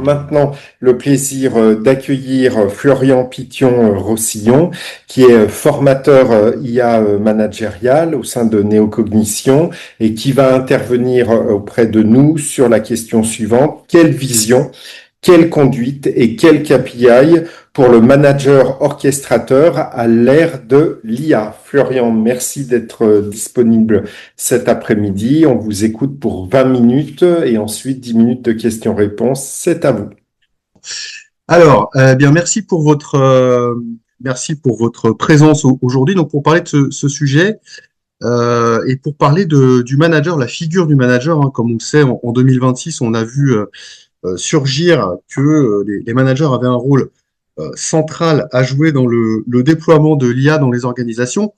maintenant le plaisir d'accueillir Florian Pition-Rossillon, qui est formateur IA managérial au sein de Néocognition et qui va intervenir auprès de nous sur la question suivante. Quelle vision, quelle conduite et quel KPI pour le manager orchestrateur à l'ère de l'IA? Florian, merci d'être disponible cet après-midi. On vous écoute pour 20 minutes et ensuite 10 minutes de questions-réponses. C'est à vous. Alors, bien, merci pour votre présence aujourd'hui. Donc, pour parler de ce sujet et pour parler du manager, la figure du manager, hein, comme on le sait, en 2026, on a vu surgir que les managers avaient un rôle central à jouer dans le déploiement de l'IA dans les organisations.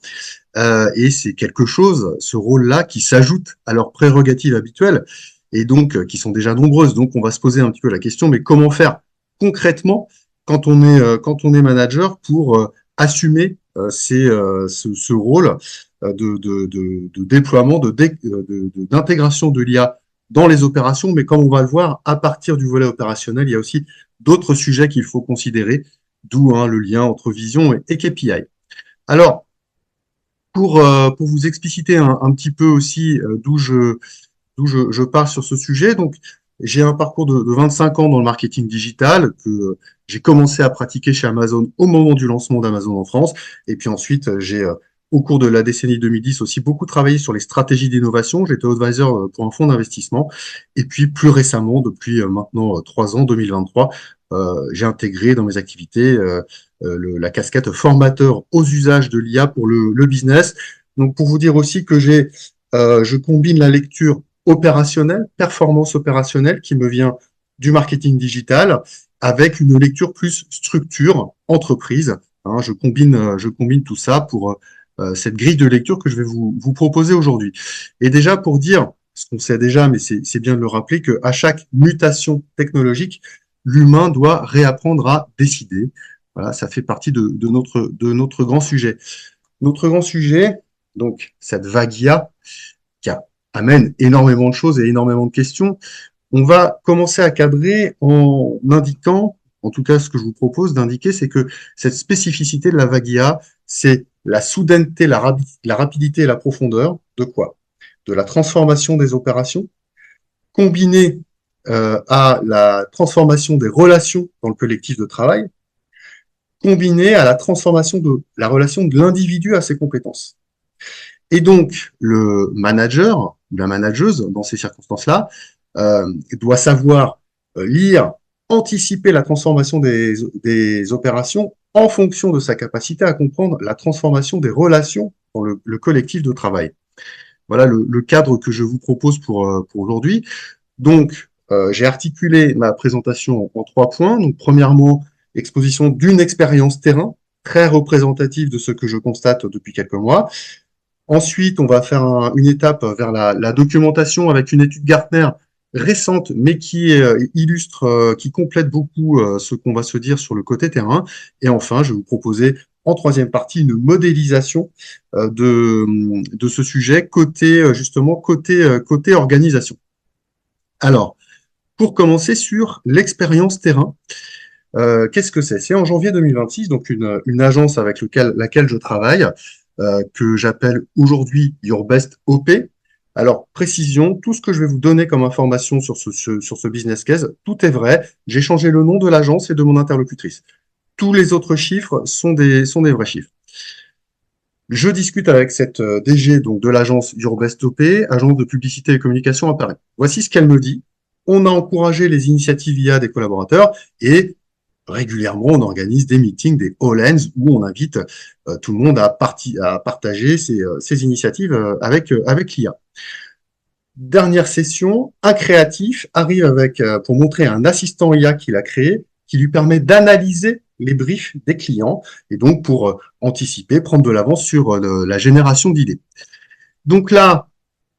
Et c'est quelque chose, ce rôle-là, qui s'ajoute à leurs prérogatives habituelles et donc qui sont déjà nombreuses. Donc, on va se poser un petit peu la question, mais comment faire concrètement quand on est manager pour assumer ce rôle de déploiement, d'intégration de l'IA dans les opérations, mais comme on va le voir, à partir du volet opérationnel, il y a aussi d'autres sujets qu'il faut considérer, d'où le lien entre vision et KPI. Alors, pour vous expliciter un petit peu aussi d'où je pars sur ce sujet, donc j'ai un parcours de 25 ans dans le marketing digital que j'ai commencé à pratiquer chez Amazon au moment du lancement d'Amazon en France, et puis ensuite j'ai au cours de la décennie 2010 aussi beaucoup travaillé sur les stratégies d'innovation. J'étais advisor pour un fonds d'investissement, et puis plus récemment, depuis maintenant 3 ans, 2023, j'ai intégré dans mes activités la casquette formateur aux usages de l'IA pour le business. Donc pour vous dire aussi que je combine la lecture opérationnelle, performance opérationnelle qui me vient du marketing digital avec une lecture plus structure, entreprise. Hein, je combine tout ça pour cette grille de lecture que je vais vous proposer aujourd'hui. Et déjà pour dire, ce qu'on sait déjà, mais c'est bien de le rappeler, qu'à chaque mutation technologique, l'humain doit réapprendre à décider. Voilà, ça fait partie de notre grand sujet. Notre grand sujet, donc cette vague IA, qui amène énormément de choses et énormément de questions. On va commencer à cadrer en indiquant, en tout cas ce que je vous propose d'indiquer, c'est que cette spécificité de la vague IA, c'est la soudaineté, la rapidité et la profondeur de quoi? De la transformation des opérations, combinée à la transformation des relations dans le collectif de travail, combinée à la transformation de la relation de l'individu à ses compétences. Et donc, le manager, ou la manageuse, dans ces circonstances-là, doit savoir lire, anticiper la transformation des opérations en fonction de sa capacité à comprendre la transformation des relations dans le collectif de travail. Voilà le cadre que je vous propose pour aujourd'hui. Donc, j'ai articulé ma présentation en 3 points. Donc, premièrement, exposition d'une expérience terrain, très représentative de ce que je constate depuis quelques mois. Ensuite, on va faire une étape vers la documentation avec une étude Gartner récente, mais qui illustre, qui complète beaucoup ce qu'on va se dire sur le côté terrain. Et enfin, je vais vous proposer en 3e partie une modélisation de ce sujet côté organisation. Alors, pour commencer sur l'expérience terrain, qu'est-ce que c'est? C'est en janvier 2026, donc une agence avec laquelle je travaille, que j'appelle aujourd'hui Your Best OP. Alors, précision, tout ce que je vais vous donner comme information sur ce business case, tout est vrai. J'ai changé le nom de l'agence et de mon interlocutrice. Tous les autres chiffres sont des vrais chiffres. Je discute avec cette DG donc de l'agence Your Best OP, agence de publicité et communication à Paris. Voici ce qu'elle me dit. On a encouragé les initiatives IA des collaborateurs et régulièrement, on organise des meetings, des all-hands, où on invite tout le monde à partager ces initiatives avec l'IA. Dernière session, un créatif arrive pour montrer un assistant IA qu'il a créé, qui lui permet d'analyser les briefs des clients, et donc pour anticiper, prendre de l'avance sur la génération d'idées. Donc là,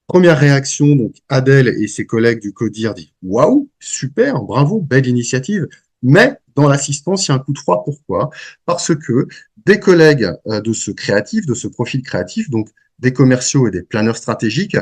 première réaction, donc Adèle et ses collègues du CODIR disent « Waouh, super, bravo, belle initiative », mais dans l'assistance, il y a un coup de froid. Pourquoi? Parce que des collègues de ce créatif, de ce profil créatif, donc des commerciaux et des planeurs stratégiques,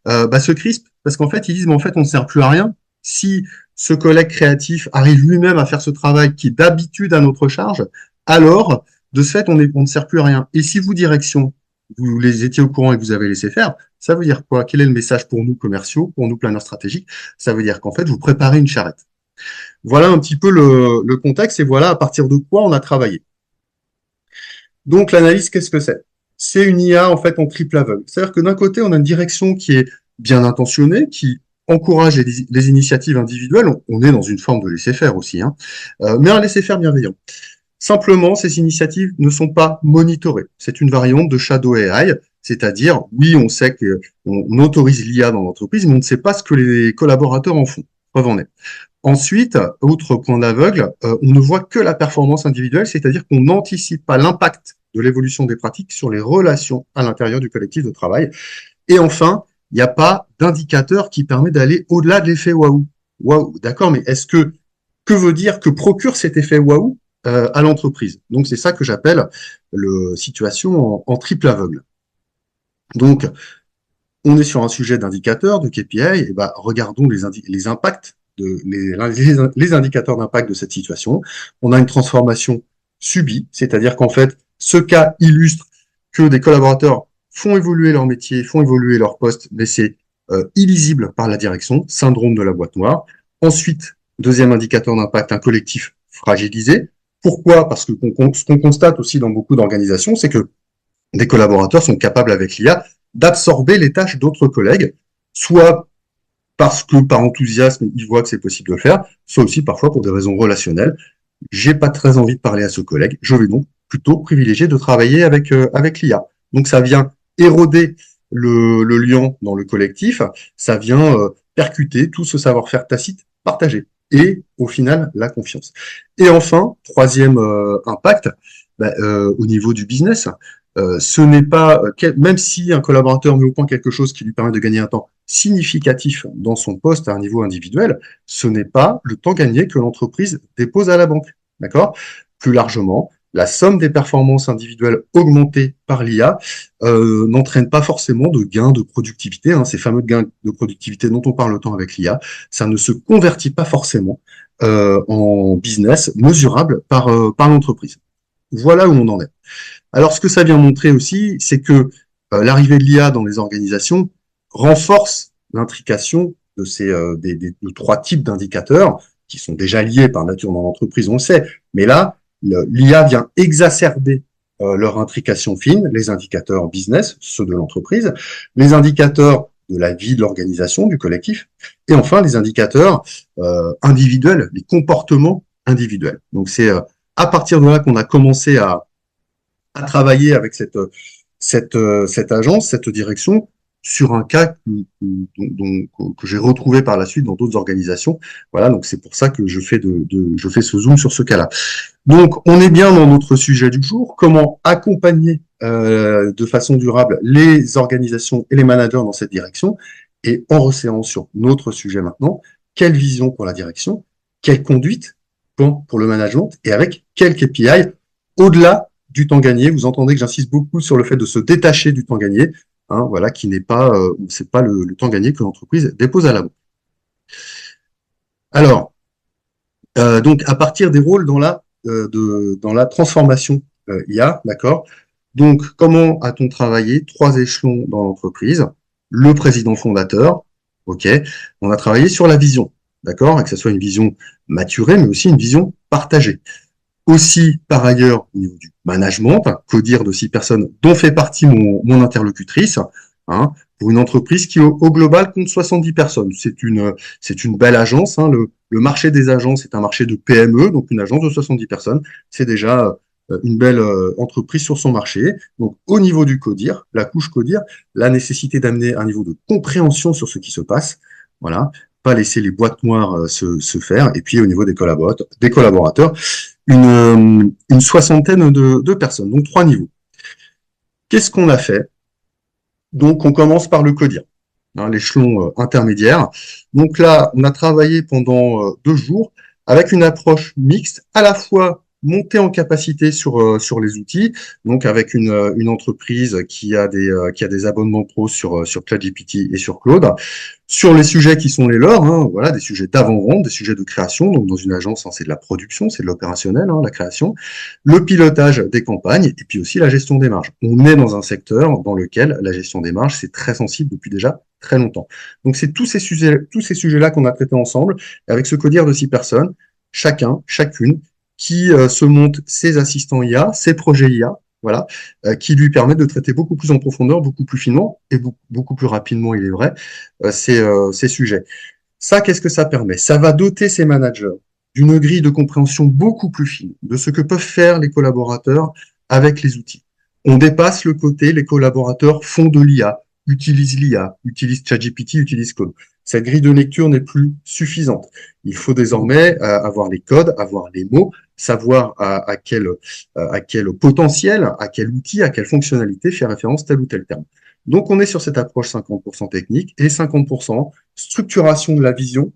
se crispent parce qu'en fait, ils disent, mais en fait, on ne sert plus à rien si ce collègue créatif arrive lui-même à faire ce travail qui est d'habitude à notre charge, alors, de ce fait, on ne sert plus à rien. Et si vous, direction, vous les étiez au courant et que vous avez laissé faire, ça veut dire quoi? Quel est le message pour nous commerciaux, pour nous planeurs stratégiques? Ça veut dire qu'en fait, vous préparez une charrette. Voilà un petit peu le contexte et voilà à partir de quoi on a travaillé. Donc l'analyse, qu'est-ce que c'est? C'est une IA en fait en triple aveugle. C'est-à-dire que d'un côté, on a une direction qui est bien intentionnée, qui encourage les initiatives individuelles. On est dans une forme de laisser-faire aussi, hein, mais un laisser-faire bienveillant. Simplement, ces initiatives ne sont pas monitorées. C'est une variante de Shadow AI, c'est-à-dire, oui, on sait qu'on autorise l'IA dans l'entreprise, mais on ne sait pas ce que les collaborateurs en font. Preuve en est. Ensuite, autre point d'aveugle, on ne voit que la performance individuelle, c'est-à-dire qu'on n'anticipe pas l'impact de l'évolution des pratiques sur les relations à l'intérieur du collectif de travail. Et enfin, il n'y a pas d'indicateur qui permet d'aller au-delà de l'effet waouh. Waouh, d'accord, mais que veut dire, que procure cet effet waouh à l'entreprise? Donc c'est ça que j'appelle le situation en triple aveugle. Donc, on est sur un sujet d'indicateur, de KPI, et ben, regardons les impacts, les indicateurs d'impact de cette situation. On a une transformation subie, c'est-à-dire qu'en fait, ce cas illustre que des collaborateurs font évoluer leur métier, font évoluer leur poste, mais c'est illisible par la direction, syndrome de la boîte noire. Ensuite, deuxième indicateur d'impact, un collectif fragilisé. Pourquoi? Parce que ce qu'on constate aussi dans beaucoup d'organisations, c'est que des collaborateurs sont capables avec l'IA d'absorber les tâches d'autres collègues, soit parce que par enthousiasme, ils voient que c'est possible de le faire, soit aussi parfois pour des raisons relationnelles. J'ai pas très envie de parler à ce collègue, je vais donc plutôt privilégier de travailler avec l'IA. Donc ça vient éroder le lien dans le collectif, ça vient percuter tout ce savoir-faire tacite partagé et au final la confiance. Et enfin, troisième impact, au niveau du business, ce n'est pas, même si un collaborateur met au point quelque chose qui lui permet de gagner un temps significatif dans son poste à un niveau individuel, ce n'est pas le temps gagné que l'entreprise dépose à la banque. D'accord? Plus largement, la somme des performances individuelles augmentées par l'IA n'entraîne pas forcément de gains de productivité. Hein, ces fameux gains de productivité dont on parle autant avec l'IA, ça ne se convertit pas forcément en business mesurable par l'entreprise. Voilà où on en est. Alors, ce que ça vient montrer aussi, c'est que l'arrivée de l'IA dans les organisations renforce l'intrication de de trois types d'indicateurs qui sont déjà liés par nature dans l'entreprise, on le sait. Mais là, l'IA vient exacerber leur intrication fine, les indicateurs business, ceux de l'entreprise, les indicateurs de la vie de l'organisation, du collectif, et enfin les indicateurs individuels, les comportements individuels. Donc c'est à partir de là qu'on a commencé à travailler avec cette agence, cette direction, sur un cas que j'ai retrouvé par la suite dans d'autres organisations. Voilà, donc c'est pour ça que je fais ce zoom sur ce cas-là. Donc, on est bien dans notre sujet du jour, comment accompagner de façon durable les organisations et les managers dans cette direction. Et en resserrant sur notre sujet maintenant, quelle vision pour la direction, quelle conduite pour le management et avec quel KPI au-delà du temps gagné. Vous entendez que j'insiste beaucoup sur le fait de se détacher du temps gagné, hein, voilà, qui n'est pas, c'est pas le temps gagné que l'entreprise dépose à la banque. Alors, donc à partir des rôles dans la transformation IA, d'accord. Donc, comment a-t-on travaillé? Trois échelons dans l'entreprise. Le président fondateur, ok. On a travaillé sur la vision, d'accord, et que ce soit une vision maturée, mais aussi une vision partagée. Aussi, par ailleurs, au niveau du management, que dire de 6 personnes dont fait partie mon interlocutrice, hein, pour une entreprise qui, au global, compte 70 personnes. C'est une belle agence. Hein, le marché des agences est un marché de PME, donc une agence de 70 personnes. C'est déjà une belle entreprise sur son marché. Donc, au niveau du CODIR, la couche CODIR, la nécessité d'amener un niveau de compréhension sur ce qui se passe. Voilà. Pas laisser les boîtes noires se faire. Et puis, au niveau des collaborateurs, une soixantaine de personnes, donc 3 niveaux. Qu'est-ce qu'on a fait? Donc, on commence par le CODIR, hein, l'échelon intermédiaire. Donc là, on a travaillé pendant 2 jours avec une approche mixte, à la fois monter en capacité sur les outils, donc avec une entreprise qui a des abonnements pro sur ChatGPT et sur Claude, sur les sujets qui sont les leurs, hein, voilà, des sujets d'avant-vente, des sujets de création. Donc dans une agence, hein, c'est de la production, c'est de l'opérationnel, hein, la création, le pilotage des campagnes et puis aussi la gestion des marges. On est dans un secteur dans lequel la gestion des marges, c'est très sensible depuis déjà très longtemps. Donc c'est tous ces sujets-là qu'on a traités ensemble, avec ce codir de 6 personnes, chacune, qui se monte ses assistants IA, ses projets IA, voilà, qui lui permettent de traiter beaucoup plus en profondeur, beaucoup plus finement et beaucoup plus rapidement, il est vrai, ces sujets. Ça, qu'est-ce que ça permet? Ça va doter ces managers d'une grille de compréhension beaucoup plus fine de ce que peuvent faire les collaborateurs avec les outils. On dépasse le côté les collaborateurs font de l'IA, utilisent ChatGPT, utilisent Claude. Cette grille de lecture n'est plus suffisante. Il faut désormais avoir les codes, avoir les mots, savoir à quel potentiel, à quel outil, à quelle fonctionnalité fait référence tel ou tel terme. Donc, on est sur cette approche 50% technique et 50% structuration de la vision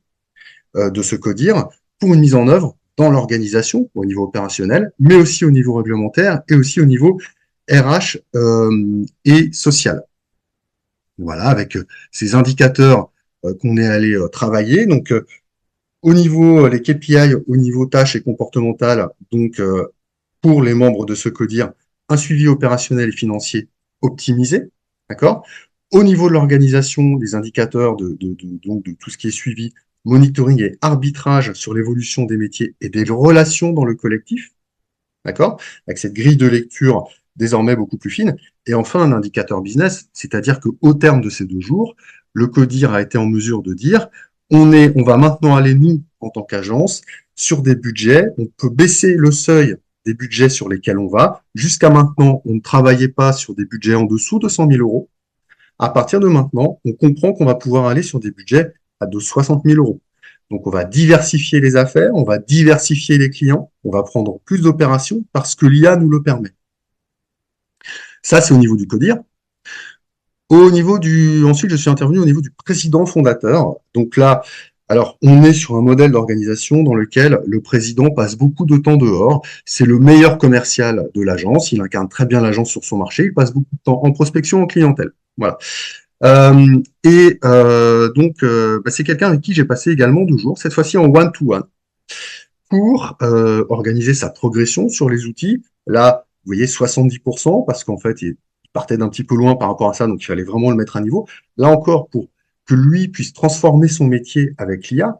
de ce codir pour une mise en œuvre dans l'organisation au niveau opérationnel, mais aussi au niveau réglementaire et aussi au niveau RH et social. Voilà, avec ces indicateurs qu'on est allé travailler. Donc, au niveau les KPI, au niveau tâches et comportementales, donc pour les membres de ce codir, un suivi opérationnel et financier optimisé, d'accord? Au niveau de l'organisation, des indicateurs donc de tout ce qui est suivi, monitoring et arbitrage sur l'évolution des métiers et des relations dans le collectif, d'accord? Avec cette grille de lecture désormais beaucoup plus fine. Et enfin, un indicateur business, c'est-à-dire qu'au terme de ces 2 jours, le CODIR a été en mesure de dire on va maintenant aller, nous, en tant qu'agence, sur des budgets, on peut baisser le seuil des budgets sur lesquels on va. Jusqu'à maintenant, on ne travaillait pas sur des budgets en dessous de 100 000 euros. À partir de maintenant, on comprend qu'on va pouvoir aller sur des budgets à de 60 000 euros. Donc, on va diversifier les affaires, on va diversifier les clients, on va prendre plus d'opérations parce que l'IA nous le permet. Ça, c'est au niveau du CODIR. Ensuite, je suis intervenu au niveau du président fondateur. Donc là, alors, on est sur un modèle d'organisation dans lequel le président passe beaucoup de temps dehors. C'est le meilleur commercial de l'agence. Il incarne très bien l'agence sur son marché. Il passe beaucoup de temps en prospection, en clientèle. Voilà. C'est quelqu'un avec qui j'ai passé également 2 jours, cette fois-ci en one-to-one, pour organiser sa progression sur les outils. Là, vous voyez, 70%, parce qu'en fait, il partait d'un petit peu loin par rapport à ça, donc il fallait vraiment le mettre à niveau. Là encore, pour que lui puisse transformer son métier avec l'IA,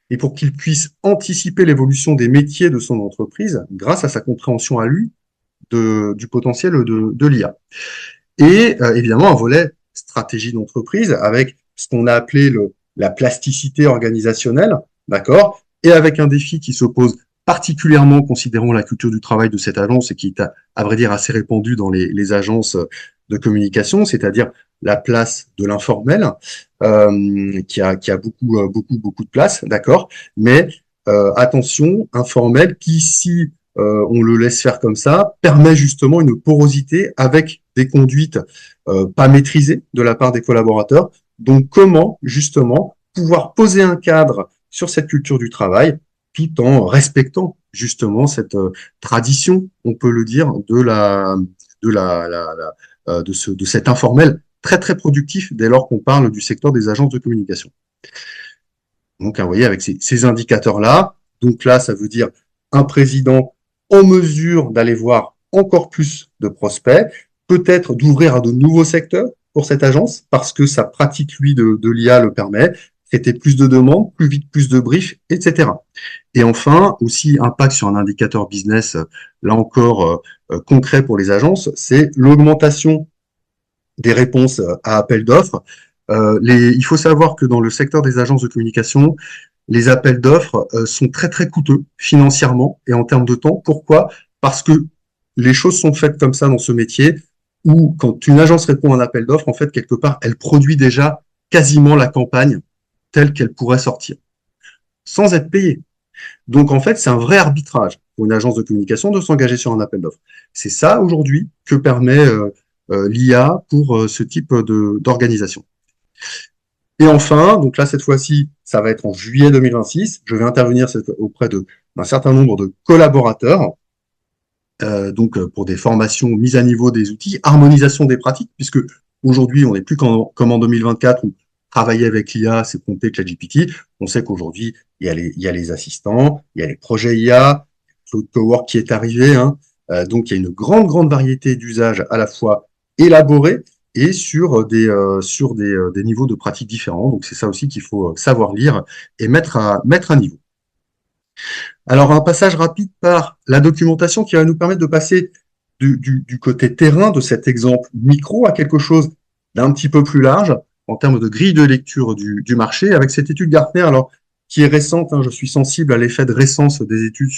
et pour qu'il puisse anticiper l'évolution des métiers de son entreprise grâce à sa compréhension à lui du potentiel de l'IA. Et évidemment, un volet stratégie d'entreprise avec ce qu'on a appelé la plasticité organisationnelle, d'accord, et avec un défi qui s'oppose particulièrement, considérant la culture du travail de cette agence et qui est, à vrai dire, assez répandue dans les agences de communication, c'est-à-dire la place de l'informel, qui a beaucoup de place, d'accord, mais attention, informel qui, si on le laisse faire comme ça, permet justement une porosité avec des conduites pas maîtrisées de la part des collaborateurs. Donc, comment justement pouvoir poser un cadre sur cette culture du travail tout en respectant justement cette tradition, on peut le dire, de cet informel très très productif dès lors qu'on parle du secteur des agences de communication. Donc, vous voyez, avec ces indicateurs-là, donc là, ça veut dire un président en mesure d'aller voir encore plus de prospects, peut-être d'ouvrir à de nouveaux secteurs pour cette agence, parce que sa pratique, lui, de l'IA le permet, traiter plus de demandes, plus vite, plus de briefs, etc. Et enfin, aussi, impact sur un indicateur business, là encore, concret pour les agences, c'est l'augmentation des réponses à appel d'offres. Il faut savoir que dans le secteur des agences de communication, les appels d'offres sont très très coûteux financièrement et en termes de temps. Pourquoi? Parce que les choses sont faites comme ça dans ce métier où quand une agence répond à un appel d'offres, en fait, quelque part, elle produit déjà quasiment la campagne telle qu'elle pourrait sortir, sans être payée. Donc, en fait, c'est un vrai arbitrage pour une agence de communication de s'engager sur un appel d'offres. C'est ça, aujourd'hui, que permet l'IA pour ce type d'organisation. Et enfin, donc là, cette fois-ci, ça va être en juillet 2026. Je vais intervenir auprès d'un certain nombre de collaborateurs pour des formations, mise à niveau des outils, harmonisation des pratiques, puisque aujourd'hui, on n'est plus comme en 2024 où travailler avec l'IA, c'est compter ChatGPT. On sait qu'aujourd'hui, il y a les assistants, il y a les projets IA, Claude Cowork qui est arrivé, hein. Donc, il y a une grande variété d'usages à la fois élaborés et sur des niveaux de pratiques différents. Donc, c'est ça aussi qu'il faut savoir lire et mettre à niveau. Alors, un passage rapide par la documentation qui va nous permettre de passer du côté terrain de cet exemple micro à quelque chose d'un petit peu plus large en termes de grille de lecture du marché avec cette étude Gartner, alors qui est récente, hein, je suis sensible à l'effet de récence des études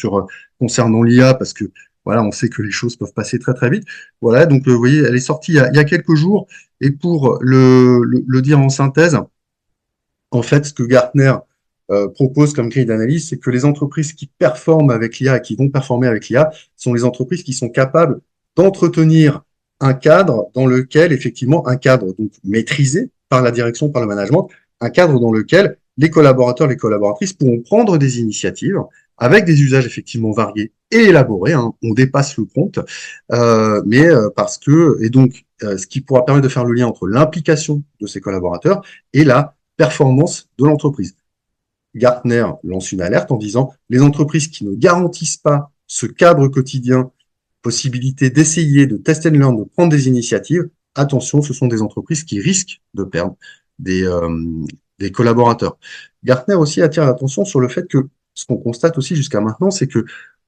concernant l'IA parce que voilà, on sait que les choses peuvent passer très vite. Voilà, donc vous voyez, elle est sortie il y a quelques jours et pour le dire en synthèse, en fait, ce que Gartner propose comme grille d'analyse, c'est que les entreprises qui performent avec l'IA et qui vont performer avec l'IA sont les entreprises qui sont capables d'entretenir un cadre dans lequel, effectivement, un cadre donc maîtrisé par la direction, par le management, un cadre dans lequel les collaborateurs, les collaboratrices pourront prendre des initiatives avec des usages effectivement variés et élaborés. Hein, on dépasse le compte, parce que et donc ce qui pourra permettre de faire le lien entre l'implication de ces collaborateurs et la performance de l'entreprise. Gartner lance une alerte en disant les entreprises qui ne garantissent pas ce cadre quotidien, possibilité d'essayer, de test and learn, de prendre des initiatives, attention, ce sont des entreprises qui risquent de perdre des collaborateurs. Gartner aussi attire l'attention sur le fait que ce qu'on constate aussi jusqu'à maintenant, c'est que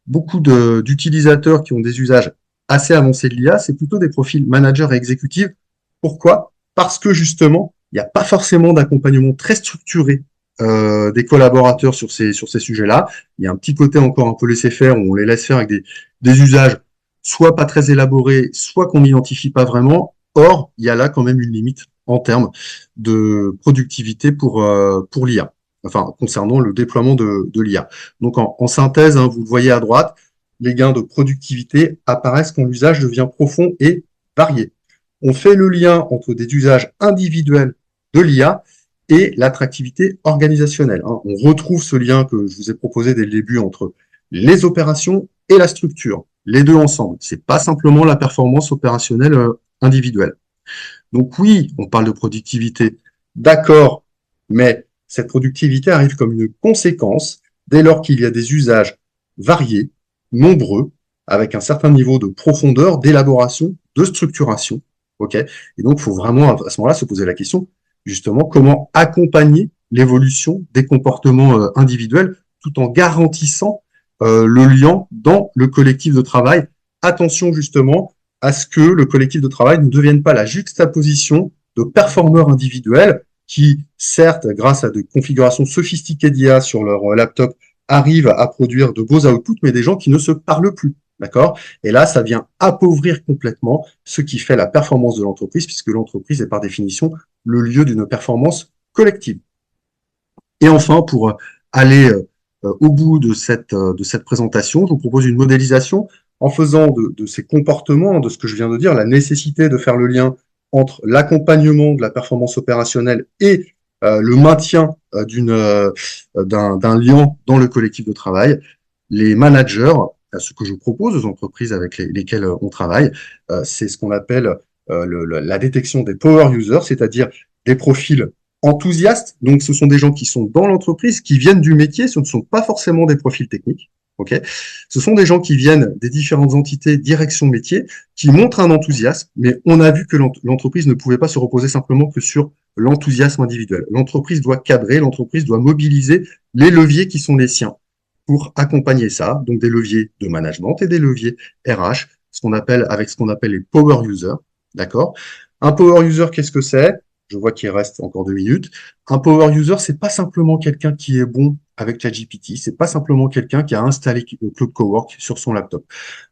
beaucoup d'utilisateurs qui ont des usages assez avancés de l'IA, c'est plutôt des profils managers et exécutifs. Pourquoi? Parce que justement, il n'y a pas forcément d'accompagnement très structuré des collaborateurs sur ces sujets-là. Il y a un petit côté encore un peu laisser-faire où on les laisse faire avec des usages soit pas très élaborés, soit qu'on n'identifie pas vraiment. Or, il y a là quand même une limite en termes de productivité pour l'IA, enfin concernant le déploiement de l'IA. Donc en synthèse, hein, vous le voyez à droite, les gains de productivité apparaissent quand l'usage devient profond et varié. On fait le lien entre des usages individuels de l'IA et l'attractivité organisationnelle. Hein. On retrouve ce lien que je vous ai proposé dès le début entre les opérations et la structure, les deux ensemble. C'est pas simplement la performance opérationnelle individuelle. Donc oui, on parle de productivité, d'accord, mais cette productivité arrive comme une conséquence dès lors qu'il y a des usages variés, nombreux, avec un certain niveau de profondeur, d'élaboration, de structuration. Ok. Et donc, il faut vraiment à ce moment-là se poser la question, justement, comment accompagner l'évolution des comportements individuels tout en garantissant le lien dans le collectif de travail. Attention justement à ce que le collectif de travail ne devienne pas la juxtaposition de performeurs individuels qui, certes, grâce à des configurations sophistiquées d'IA sur leur laptop, arrivent à produire de beaux outputs, mais des gens qui ne se parlent plus. D'accord? Et là, ça vient appauvrir complètement ce qui fait la performance de l'entreprise, puisque l'entreprise est par définition le lieu d'une performance collective. Et enfin, pour aller au bout de cette présentation, je vous propose une modélisation en faisant de ces comportements, de ce que je viens de dire, la nécessité de faire le lien entre l'accompagnement de la performance opérationnelle et le maintien d'un lien dans le collectif de travail. Les managers, ce que je propose aux entreprises avec lesquelles on travaille, c'est ce qu'on appelle la détection des power users, c'est-à-dire des profils enthousiastes. Donc, ce sont des gens qui sont dans l'entreprise, qui viennent du métier. Ce ne sont pas forcément des profils techniques. Ok, ce sont des gens qui viennent des différentes entités, direction métier, qui montrent un enthousiasme. Mais on a vu que l'entreprise ne pouvait pas se reposer simplement que sur l'enthousiasme individuel. L'entreprise doit cadrer, l'entreprise doit mobiliser les leviers qui sont les siens pour accompagner ça. Donc, des leviers de management et des leviers RH, ce qu'on appelle les power users. D'accord? Un power user, qu'est-ce que c'est? Je vois qu'il reste encore 2 minutes. Un power user, c'est pas simplement quelqu'un qui est bon avec ChatGPT, c'est pas simplement quelqu'un qui a installé Claude Cowork sur son laptop.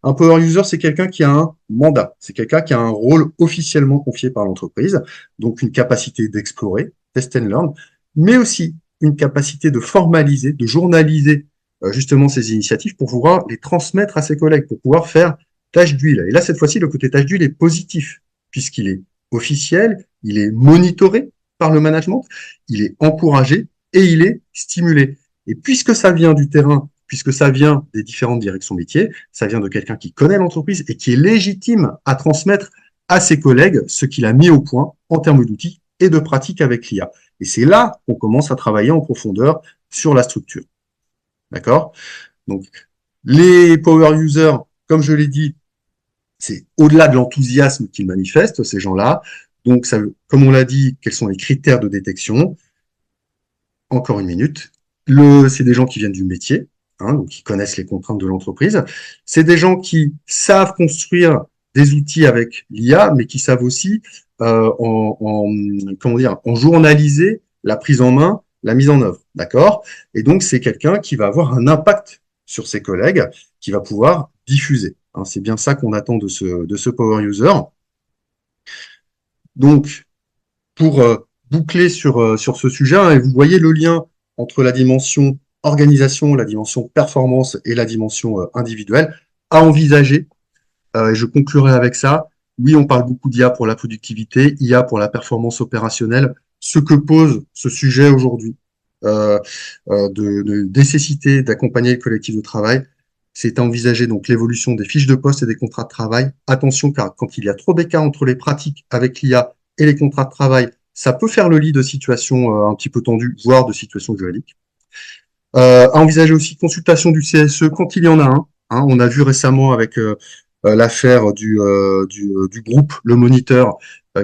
Un power user, c'est quelqu'un qui a un mandat, c'est quelqu'un qui a un rôle officiellement confié par l'entreprise, donc une capacité d'explorer, test and learn, mais aussi une capacité de formaliser, de journaliser justement ces initiatives pour pouvoir les transmettre à ses collègues, pour pouvoir faire tâche d'huile. Et là, cette fois-ci, le côté tâche d'huile est positif, puisqu'il est officiel, il est monitoré par le management, il est encouragé et il est stimulé. Et puisque ça vient du terrain, puisque ça vient des différentes directions métiers, ça vient de quelqu'un qui connaît l'entreprise et qui est légitime à transmettre à ses collègues ce qu'il a mis au point en termes d'outils et de pratiques avec l'IA. Et c'est là qu'on commence à travailler en profondeur sur la structure. D'accord? Donc, les power users, comme je l'ai dit, c'est au-delà de l'enthousiasme qu'ils manifestent, ces gens-là. Donc, ça, comme on l'a dit, quels sont les critères de détection? Encore une minute. C'est des gens qui viennent du métier, hein, donc qui connaissent les contraintes de l'entreprise. C'est des gens qui savent construire des outils avec l'IA, mais qui savent aussi comment dire, en journaliser la prise en main, la mise en œuvre, d'accord? Et donc c'est quelqu'un qui va avoir un impact sur ses collègues, qui va pouvoir diffuser. Hein, c'est bien ça qu'on attend de ce power user. Donc pour boucler sur ce sujet, hein, et vous voyez le lien entre la dimension organisation, la dimension performance et la dimension individuelle à envisager. Et je conclurai avec ça. Oui, on parle beaucoup d'IA pour la productivité, IA pour la performance opérationnelle. Ce que pose ce sujet aujourd'hui, de nécessité d'accompagner le collectif de travail, c'est à envisager donc l'évolution des fiches de poste et des contrats de travail. Attention, car quand il y a trop d'écart entre les pratiques avec l'IA et les contrats de travail, ça peut faire le lit de situations un petit peu tendues, voire de situations juridiques. À envisager aussi consultation du CSE quand il y en a un. Hein, on a vu récemment avec l'affaire du groupe Le Moniteur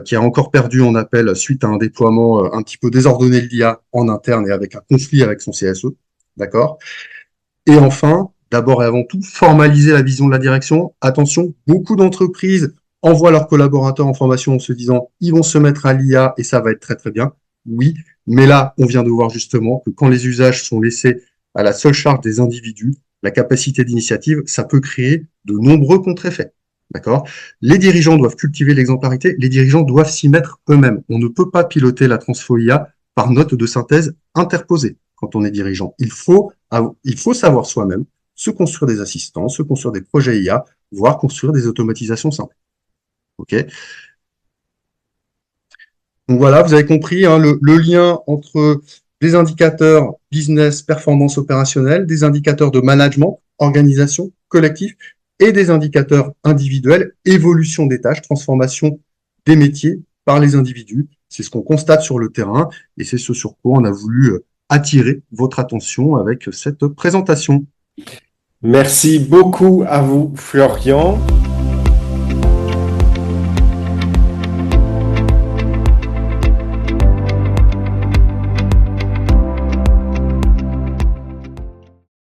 qui a encore perdu en appel suite à un déploiement un petit peu désordonné de l'IA en interne et avec un conflit avec son CSE. D'accord? Et enfin, d'abord et avant tout, formaliser la vision de la direction. Attention, beaucoup d'entreprises envoient leurs collaborateurs en formation en se disant ils vont se mettre à l'IA et ça va être très très bien. Oui, mais là, on vient de voir justement que quand les usages sont laissés à la seule charge des individus, la capacité d'initiative, ça peut créer de nombreux contre-effets. D'accord? Les dirigeants doivent cultiver l'exemplarité, les dirigeants doivent s'y mettre eux-mêmes. On ne peut pas piloter la transfo IA par note de synthèse interposée quand on est dirigeant. Il faut savoir soi-même se construire des assistants, se construire des projets IA, voire construire des automatisations simples. OK? Donc voilà, vous avez compris hein, le lien entre des indicateurs business, performance opérationnelle, des indicateurs de management, organisation, collectif, et des indicateurs individuels, évolution des tâches, transformation des métiers par les individus. C'est ce qu'on constate sur le terrain et c'est ce sur quoi on a voulu attirer votre attention avec cette présentation. Merci beaucoup à vous, Florian.